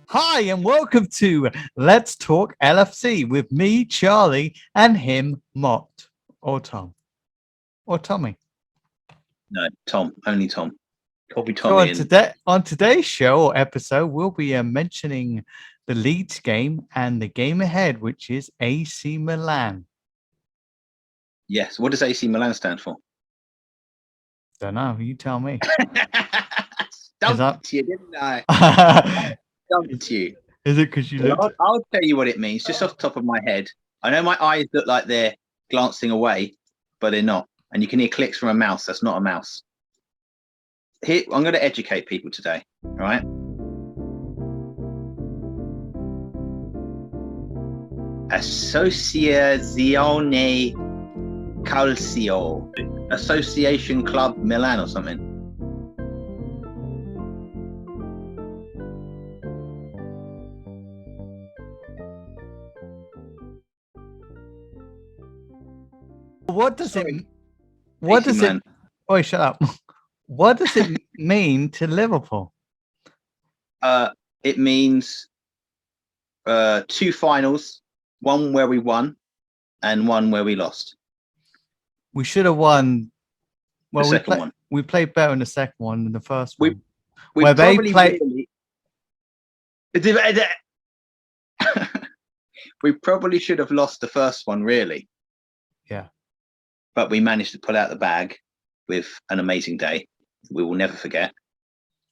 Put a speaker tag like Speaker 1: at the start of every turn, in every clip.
Speaker 1: Hi, and welcome to Let's Talk LFC with me, Charlie, and him, Mott, or Tom, or Tommy.
Speaker 2: No, Tom, only Tom. Copy
Speaker 1: So
Speaker 2: Tommy and
Speaker 1: on today's show or episode, we'll be mentioning the Leeds game and the game ahead, which is AC Milan.
Speaker 2: yes. What does AC Milan stand for?
Speaker 1: Don't know. You tell me.
Speaker 2: Stumped you, didn't I? Stumped you.
Speaker 1: Is it because you
Speaker 2: Well,
Speaker 1: looked?
Speaker 2: I'll tell you what it means, just off the top of my head. I know my eyes look like they're glancing away, but they're not. And you can hear clicks from a mouse. That's not a mouse. Here, I'm going to educate people today. All right. Associazione Calcio, Association Club Milan or something.
Speaker 1: What does
Speaker 2: Sorry.
Speaker 1: it? What
Speaker 2: AC
Speaker 1: does
Speaker 2: Milan.
Speaker 1: it? Oh, shut up. What does it mean to Liverpool?
Speaker 2: It means two finals, one where we won and one where we lost.
Speaker 1: We should have won. Well,
Speaker 2: The second one.
Speaker 1: We played better in the second one than the first
Speaker 2: We-
Speaker 1: one.
Speaker 2: We
Speaker 1: Where they
Speaker 2: probably
Speaker 1: play-
Speaker 2: really... we probably should have lost the first one, really.
Speaker 1: Yeah.
Speaker 2: But we managed to pull out the bag with an amazing day. We will never forget.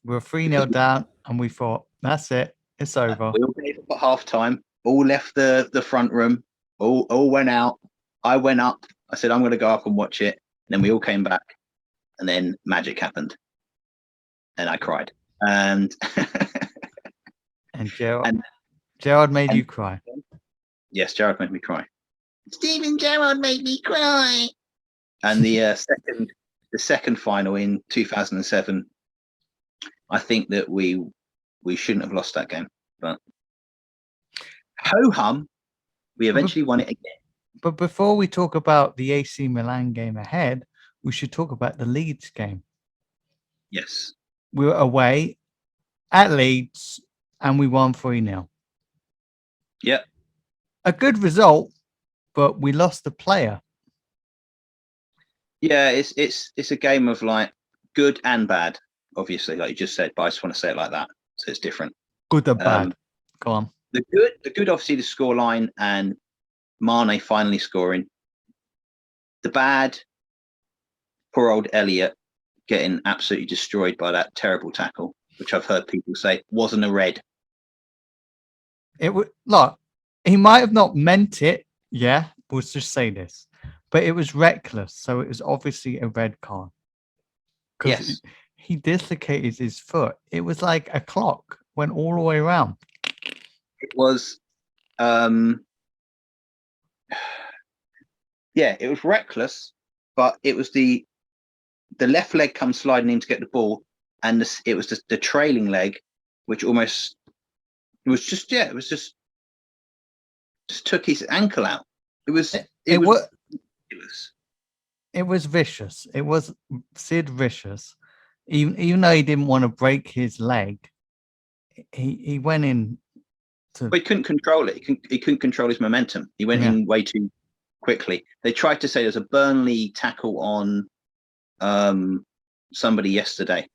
Speaker 1: We were 3-0 down, and we thought, that's it. It's over.
Speaker 2: We all gave up at half time, all left the front room, all went out. I went up. I said, I'm going to go up and watch it. And then we all came back. And then magic happened. And I cried. And
Speaker 1: And Gerard,
Speaker 2: And-
Speaker 1: Gerard made you cry.
Speaker 2: yes, Jared made me cry. Steven Gerrard made me cry. And the second final in 2007, I think that we shouldn't have lost that game. But ho hum, we eventually won it again.
Speaker 1: But before we talk about the AC Milan game ahead, we should talk about the Leeds game.
Speaker 2: Yes.
Speaker 1: We were away at Leeds, and we won 3-0.
Speaker 2: Yep.
Speaker 1: A good result, but we lost a player.
Speaker 2: Yeah, it's a game of like good and bad, obviously, like you just said, but I just want to say it like that. So it's different.
Speaker 1: Good or bad? Go on.
Speaker 2: The good obviously the scoreline and Mane finally scoring. The bad, poor old Elliot getting absolutely destroyed by that terrible tackle, which I've heard people say wasn't a red.
Speaker 1: It would look. He might have not meant it. Yeah, we'll just say this, but it was reckless, so it was obviously a red card.
Speaker 2: Yes.
Speaker 1: He dislocated his foot. It was like a clock went all the way around.
Speaker 2: It was yeah, it was reckless, but it was the left leg comes sliding in to get the ball, and it was the trailing leg, which almost just took his ankle out. It was
Speaker 1: vicious. It was Sid vicious. Even though he didn't want to break his leg, he went in.
Speaker 2: But he couldn't control it. He couldn't control his momentum. He went in way too quickly. They tried to say there's a Burnley tackle on somebody yesterday.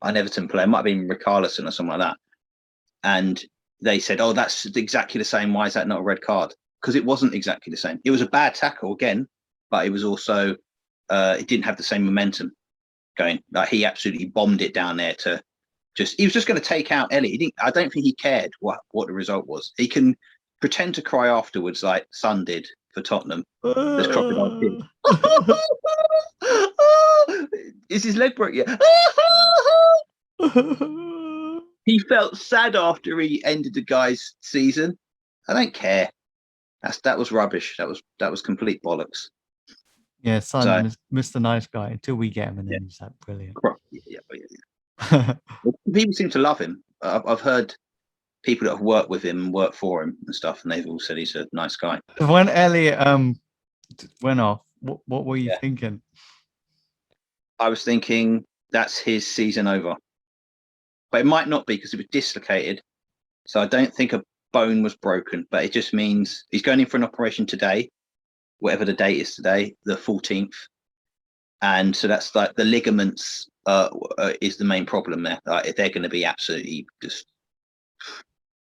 Speaker 2: An Everton player, might have been Richarlison or something like that. And they said, oh, that's exactly the same. Why is that not a red card? Because it wasn't exactly the same. It was a bad tackle again, but it was also it didn't have the same momentum going. Like he absolutely bombed it down there to he was just going to take out Elliot. I don't think he cared what the result was. He can pretend to cry afterwards like Son did for Tottenham. There's crocodile tears. Is his leg broke yet? He felt sad after he ended the guy's season. I don't care. That was rubbish. That was complete bollocks.
Speaker 1: Yeah, Son, Mr. Nice Guy, until we get him, and then he's like brilliant.
Speaker 2: Yeah. People seem to love him. I've heard people that have worked with him and worked for him and stuff, and they've all said he's a nice guy.
Speaker 1: When Elliot went off, what were you thinking?
Speaker 2: I was thinking that's his season over. but it might not be because it was dislocated. So I don't think a bone was broken, but it just means he's going in for an operation today, whatever the date is today, the 14th. And so that's like the ligaments is the main problem there. They're going to be absolutely just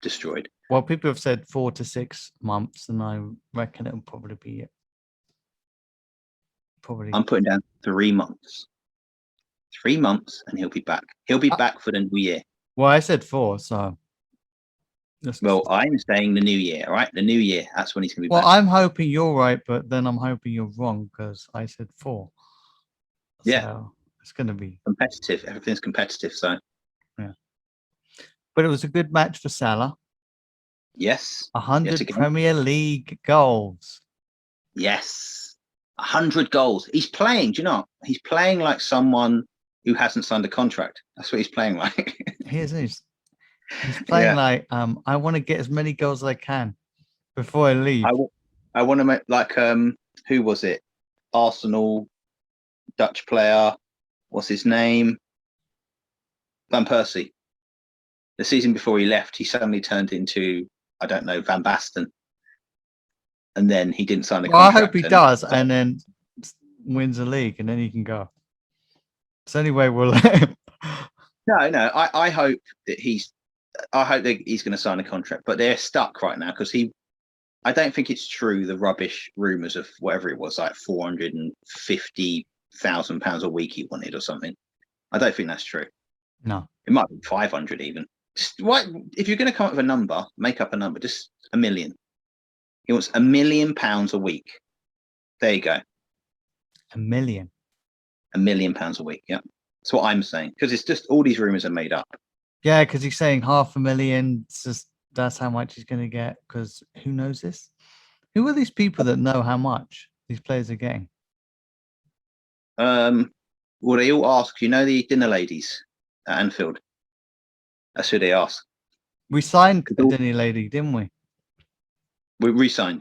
Speaker 2: destroyed.
Speaker 1: Well, people have said 4 to 6 months, and I reckon it'll probably be it. Probably.
Speaker 2: I'm putting down 3 months. 3 months, and he'll be back. He'll be back for the new year.
Speaker 1: Well, I said 4, so.
Speaker 2: Well, I'm saying the new year, all right? The new year. That's when he's going to be back.
Speaker 1: Well, I'm hoping you're right, but then I'm hoping you're wrong because I said 4.
Speaker 2: Yeah.
Speaker 1: So it's going to be
Speaker 2: competitive. Everything's competitive, so.
Speaker 1: Yeah. But it was a good match for Salah.
Speaker 2: Yes.
Speaker 1: 100 Premier League goals.
Speaker 2: Yes. 100 goals. He's playing, do you know? He's playing like someone who hasn't signed a contract. That's what he's playing like.
Speaker 1: He's playing like, I want to get as many goals as I can before I leave.
Speaker 2: I want to make like, who was it? Arsenal, Dutch player. What's his name? Van Persie. The season before he left, he suddenly turned into, I don't know, Van Basten. And then he didn't sign a contract.
Speaker 1: I hope he does, and then wins the league, and then he can go. It's the only way we'll let him.
Speaker 2: No. I hope that he's going to sign a contract, but they're stuck right now because I don't think it's true, the rubbish rumours of whatever it was, like £450,000 a week he wanted or something. I don't think that's true.
Speaker 1: No.
Speaker 2: It might be 500 even. What if you're going to come up with a number, make up a number, just $1 million. He wants £1 million a week. There you go.
Speaker 1: $1 million.
Speaker 2: £1 million a week, yeah. That's what I'm saying. Because it's just all these rumours are made up.
Speaker 1: Yeah, because he's saying $500,000. That's how much he's going to get. Because who knows this? Who are these people that know how much these players are getting?
Speaker 2: Well, they all ask, the dinner ladies at Anfield. That's who they ask.
Speaker 1: We signed a dinner lady, didn't we?
Speaker 2: We re-signed.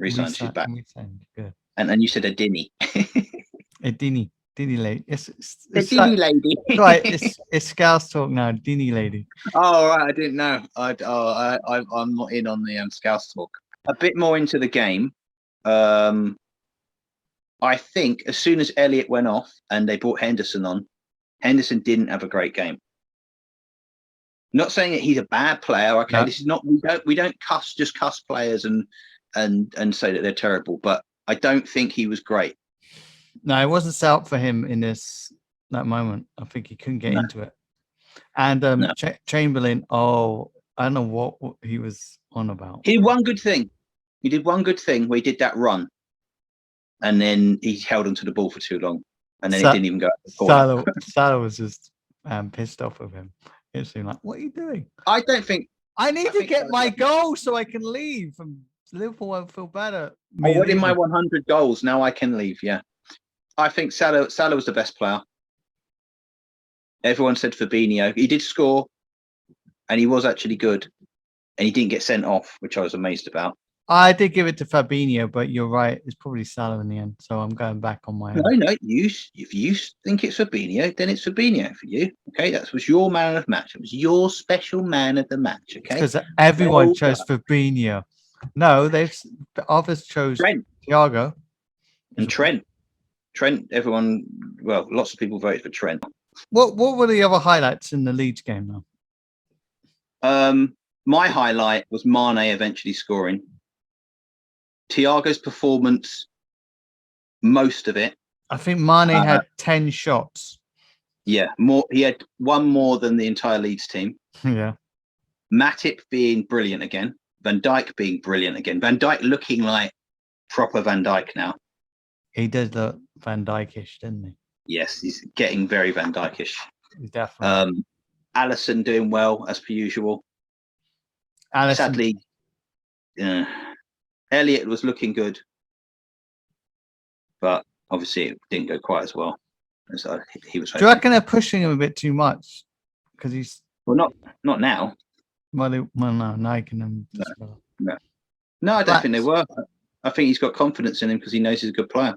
Speaker 2: She's back.
Speaker 1: Good.
Speaker 2: And you said a dinny.
Speaker 1: A dinny lady. It's
Speaker 2: dinny lady.
Speaker 1: Right, it's Scouse talk now. Dinny lady.
Speaker 2: Oh, right. I didn't know. I'm not in on the Scouse talk. A bit more into the game. I think as soon as Elliott went off and they brought Henderson on, Henderson didn't have a great game. Not saying that he's a bad player. Okay, no. This is not. We don't cuss players and say that they're terrible. But I don't think he was great.
Speaker 1: No, it wasn't set up for him in that moment. I think he couldn't get into it. And Chamberlain. Oh, I don't know what he was on about.
Speaker 2: He did one good thing. He did one good thing where he did that run, and then he held onto the ball for too long, and then he didn't even go.
Speaker 1: Salah was just pissed off with him. It seemed like, what are you doing?
Speaker 2: I don't think.
Speaker 1: I need to get my goal so I can leave. And Liverpool won't feel better.
Speaker 2: I wanted my 100 goals. Now I can leave. Yeah, I think Salah was the best player. Everyone said Fabinho. He did score, and he was actually good, and he didn't get sent off, which I was amazed about.
Speaker 1: I did give it to Fabinho, but you're right. It's probably Salah in the end. So I'm going back on my own.
Speaker 2: No. If you think it's Fabinho, then it's Fabinho for you. Okay, that was your man of the match. It was your special man of the match. Okay,
Speaker 1: because everyone chose Fabinho. No, others chose Thiago
Speaker 2: and Trent. Everyone. Well, lots of people voted for Trent.
Speaker 1: What were the other highlights in the Leeds game
Speaker 2: though? My highlight was Mane eventually scoring. Thiago's performance, most of it.
Speaker 1: I think Mane had 10 shots.
Speaker 2: Yeah, more. He had one more than the entire Leeds team.
Speaker 1: Yeah.
Speaker 2: Matip being brilliant again. Van Dijk being brilliant again. Van Dijk looking like proper Van Dijk now.
Speaker 1: He did look Van Dijk-ish, didn't he?
Speaker 2: Yes, he's getting very Van Dijk-ish.
Speaker 1: Definitely.
Speaker 2: Alisson doing well as per usual. Sadly, Elliott was looking good, but obviously it didn't go quite as well as he was hoping.
Speaker 1: Do you reckon they're pushing him a bit too much? Because he's
Speaker 2: not now.
Speaker 1: Well, no, Nike and
Speaker 2: No, I don't think they were. I think he's got confidence in him because he knows he's a good player.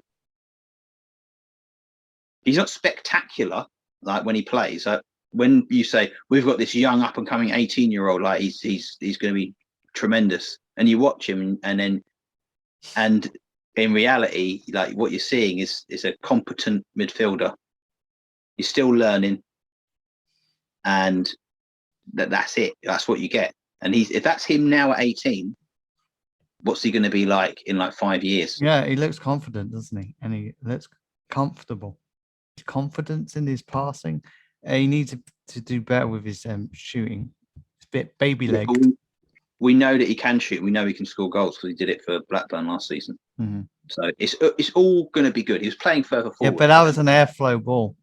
Speaker 2: He's not spectacular like when he plays. when you say we've got this young up and coming 18-year-old, like he's going to be tremendous, and you watch him, and in reality, like what you're seeing is a competent midfielder. He's still learning, and that's it. That's what you get. And if that's him now at 18, what's he going to be like in like 5 years?
Speaker 1: Yeah, he looks confident, doesn't he? And he looks comfortable. His confidence in his passing. He needs to do better with his shooting. It's a bit baby leg.
Speaker 2: We know that he can shoot. We know he can score goals because he did it for Blackburn last season.
Speaker 1: Mm-hmm.
Speaker 2: So it's all going to be good. He was playing further forward.
Speaker 1: Yeah, but that was an airflow ball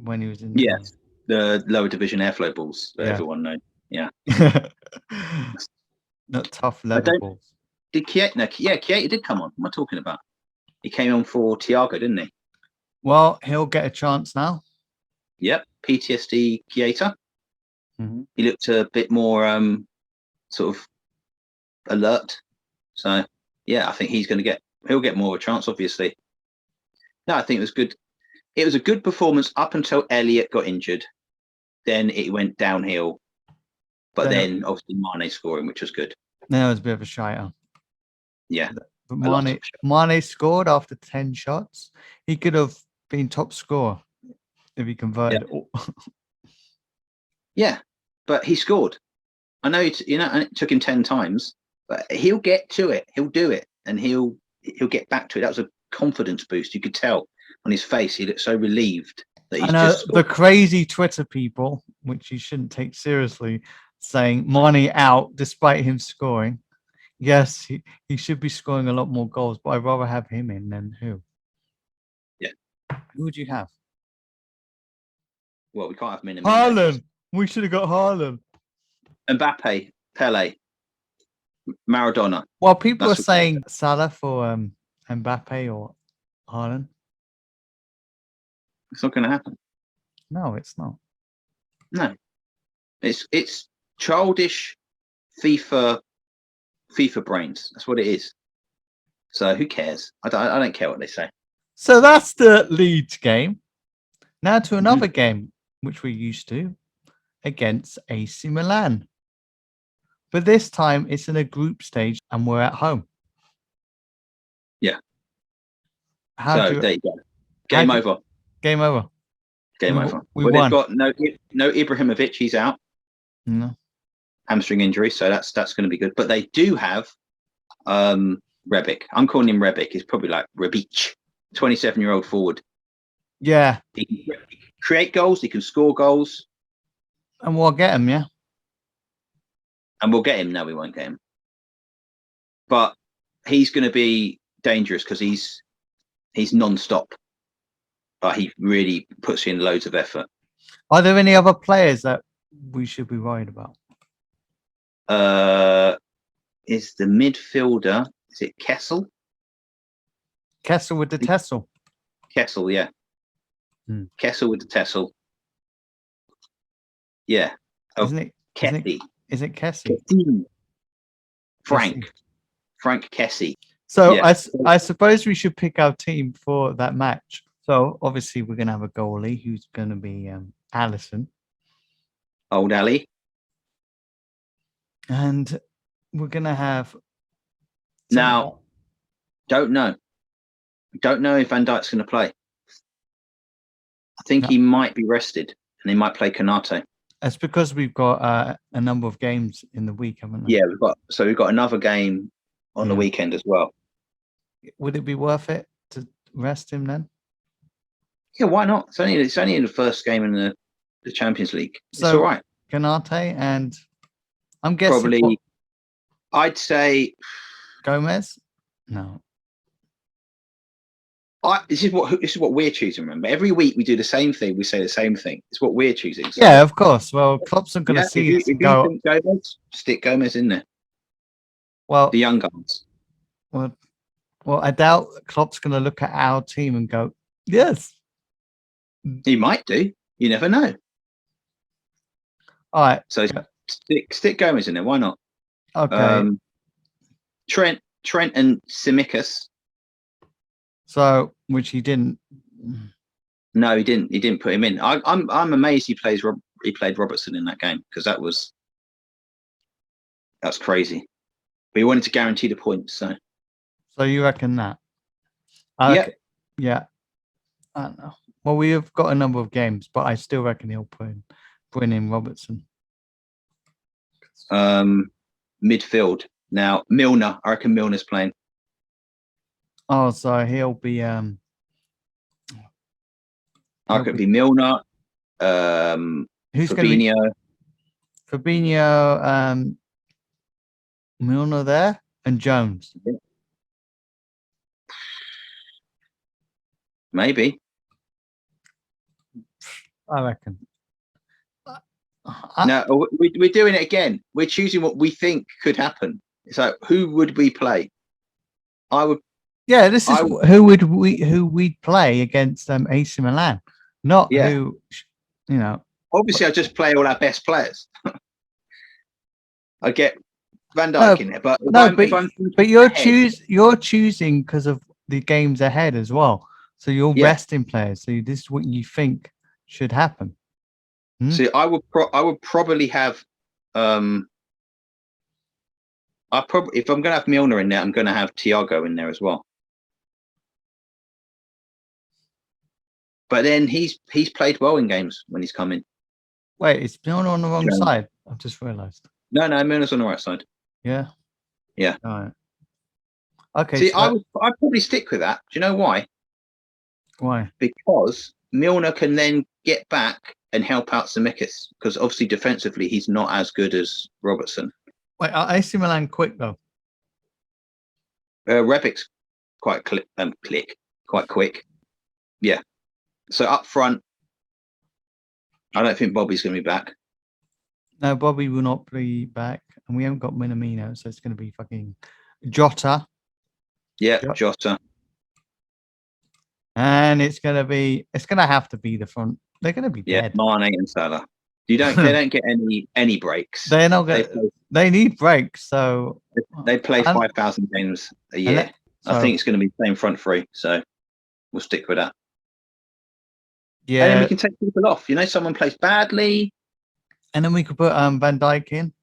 Speaker 1: when he was in.
Speaker 2: Yes, the lower division airflow balls that everyone knows. Yeah.
Speaker 1: Not tough level balls.
Speaker 2: Did Chiesa? No, yeah, Chiesa did come on. What am I talking about? He came on for Thiago, didn't he?
Speaker 1: Well, he'll get a chance now.
Speaker 2: Yep, PTSD Chiesa.
Speaker 1: Mm-hmm.
Speaker 2: He looked a bit more sort of alert. So yeah, I think he'll get more of a chance, obviously. No, I think it was good. It was a good performance up until Elliott got injured. Then it went downhill. But then obviously Mane scoring, which was good.
Speaker 1: Then it was a bit of a shiter.
Speaker 2: Yeah.
Speaker 1: But Mane scored after 10 shots. He could have been top scorer if he converted.
Speaker 2: Yeah, but he scored. I know and it took him 10 times, but he'll get to it. He'll do it, and he'll get back to it. That was a confidence boost. You could tell on his face. He looked so relieved that he's just scored.
Speaker 1: The crazy Twitter people, which you shouldn't take seriously, saying Mane out despite him scoring. Yes, he should be scoring a lot more goals, but I'd rather have him in than who?
Speaker 2: Yeah.
Speaker 1: Who would you have?
Speaker 2: Well, we can't have Minamino.
Speaker 1: Haaland. We should have got Haaland.
Speaker 2: Mbappe, Pele, Maradona.
Speaker 1: Well, people are saying Salah for Mbappe or Haaland.
Speaker 2: It's not going to happen.
Speaker 1: No, it's not.
Speaker 2: No, it's childish FIFA brains. That's what it is. So who cares? I don't care what they say.
Speaker 1: So that's the Leeds game. Now to another game, which we're used to, against AC Milan. But this time it's in a group stage and we're at home.
Speaker 2: Yeah.
Speaker 1: There
Speaker 2: you go. Game over.
Speaker 1: Game over.
Speaker 2: Game over.
Speaker 1: We won.
Speaker 2: They've got no Ibrahimovic. He's out.
Speaker 1: No.
Speaker 2: Hamstring injury, so that's going to be good. But they do have Rebic. I'm calling him Rebic. He's probably like Rebic, 27-year-old forward.
Speaker 1: Yeah.
Speaker 2: He can create goals. He can score goals.
Speaker 1: And we'll get him, yeah.
Speaker 2: And we'll get him. No, we won't get him. But he's going to be dangerous because he's non-stop. But he really puts in loads of effort.
Speaker 1: Are there any other players that we should be worried about?
Speaker 2: Is the midfielder, is it Kessel?
Speaker 1: Kessel with the Tessel.
Speaker 2: Kessel, yeah. Kessel with the Tessel. Yeah. Oh,
Speaker 1: isn't it
Speaker 2: Kessie?
Speaker 1: Is it Kessie?
Speaker 2: Frank Kessie.
Speaker 1: So yeah. I suppose we should pick our team for that match. So obviously we're going to have a goalie who's going to be Allison.
Speaker 2: Old Ali.
Speaker 1: And we're going to have...
Speaker 2: Now, don't know if Van Dijk's going to play. I think he might be rested and he might play Konate.
Speaker 1: That's because we've got a number of games in the week, haven't we?
Speaker 2: Yeah, we've got another game on the weekend as well.
Speaker 1: Would it be worth it to rest him then?
Speaker 2: Yeah, why not? It's only in the first game in the Champions League. It's all right.
Speaker 1: Konate and I'm guessing
Speaker 2: probably. I'd say
Speaker 1: Gomez. No.
Speaker 2: This is what we're choosing. Remember, every week we do the same thing. We say the same thing. It's what we're choosing. So.
Speaker 1: Yeah, of course. Well, Klopp's not going to see it and go.
Speaker 2: Gomez, stick Gomez in there.
Speaker 1: Well,
Speaker 2: the young guns.
Speaker 1: Well, I doubt Klopp's going to look at our team and go, "Yes."
Speaker 2: He might do. You never know.
Speaker 1: All right.
Speaker 2: So stick Gomez in there. Why not?
Speaker 1: Okay.
Speaker 2: Trent and Tsimikas.
Speaker 1: So, which he didn't.
Speaker 2: No, he didn't. He didn't put him in. I'm amazed he plays he played Robertson in that game because that's crazy. But he wanted to guarantee the points. So
Speaker 1: you reckon that? Yeah. I don't know. Well, we have got a number of games, but I still reckon he'll bring in Robertson.
Speaker 2: Midfield now, Milner. I reckon Milner's playing.
Speaker 1: Oh, so he'll be.
Speaker 2: I reckon it'd be Milner.
Speaker 1: Who's
Speaker 2: Fabinho.
Speaker 1: going to be Fabinho? Milner there and Jones.
Speaker 2: Maybe.
Speaker 1: I reckon.
Speaker 2: No, we're doing it again. We're choosing what we think could happen. So, who would we play? I would.
Speaker 1: Yeah, this is who we'd play against AC Milan, not who.
Speaker 2: Obviously, I just play all our best players. I get Van Dijk in there, but
Speaker 1: you're choosing because of the games ahead as well. So you're resting players. So this is what you think should happen.
Speaker 2: See, I would probably have. If I'm going to have Milner in there, I'm going to have Thiago in there as well. But then he's played well in games when he's come in.
Speaker 1: Wait, is Milner on the wrong side? I've just realised.
Speaker 2: No, Milner's on the right side.
Speaker 1: Yeah.
Speaker 2: Yeah.
Speaker 1: All right. Okay.
Speaker 2: See, I'd probably stick with that. Do you know why?
Speaker 1: Why?
Speaker 2: Because Milner can then get back and help out Tsimikas, because obviously defensively he's not as good as Robertson.
Speaker 1: Wait, are AC Milan quick though?
Speaker 2: Rebic's quite quick. Yeah. So up front, I don't think Bobby's going to be back.
Speaker 1: No, Bobby will not be back, and we haven't got Minamino, so it's going to be fucking Jota.
Speaker 2: Yeah, Jota.
Speaker 1: And it's going to have to be the front. They're going to be dead.
Speaker 2: Mane and Salah. They don't get any breaks.
Speaker 1: They're not going. They need breaks. So
Speaker 2: they play 5,000 games a year. I think it's going to be the same front three. So we'll stick with that.
Speaker 1: Yeah.
Speaker 2: And then we can take people off. Someone plays badly.
Speaker 1: And then we could put Van Dijk in.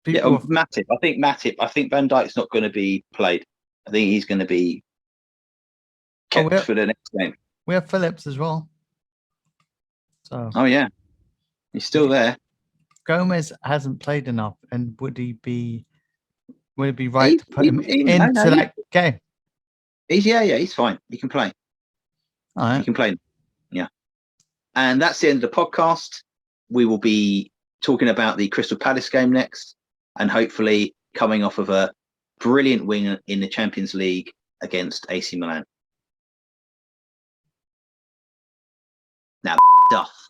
Speaker 2: Matip. I think Van Dijk's not going to be played. I think he's going to be kept for the next game.
Speaker 1: We have Phillips as well. So.
Speaker 2: Oh yeah, he's still there.
Speaker 1: Gomez hasn't played enough, and would it be right to put him into that game?
Speaker 2: He's fine. He can play.
Speaker 1: All right.
Speaker 2: He can play. Yeah. And that's the end of the podcast. We will be talking about the Crystal Palace game next, and hopefully coming off of a brilliant win in the Champions League against AC Milan. Now, off.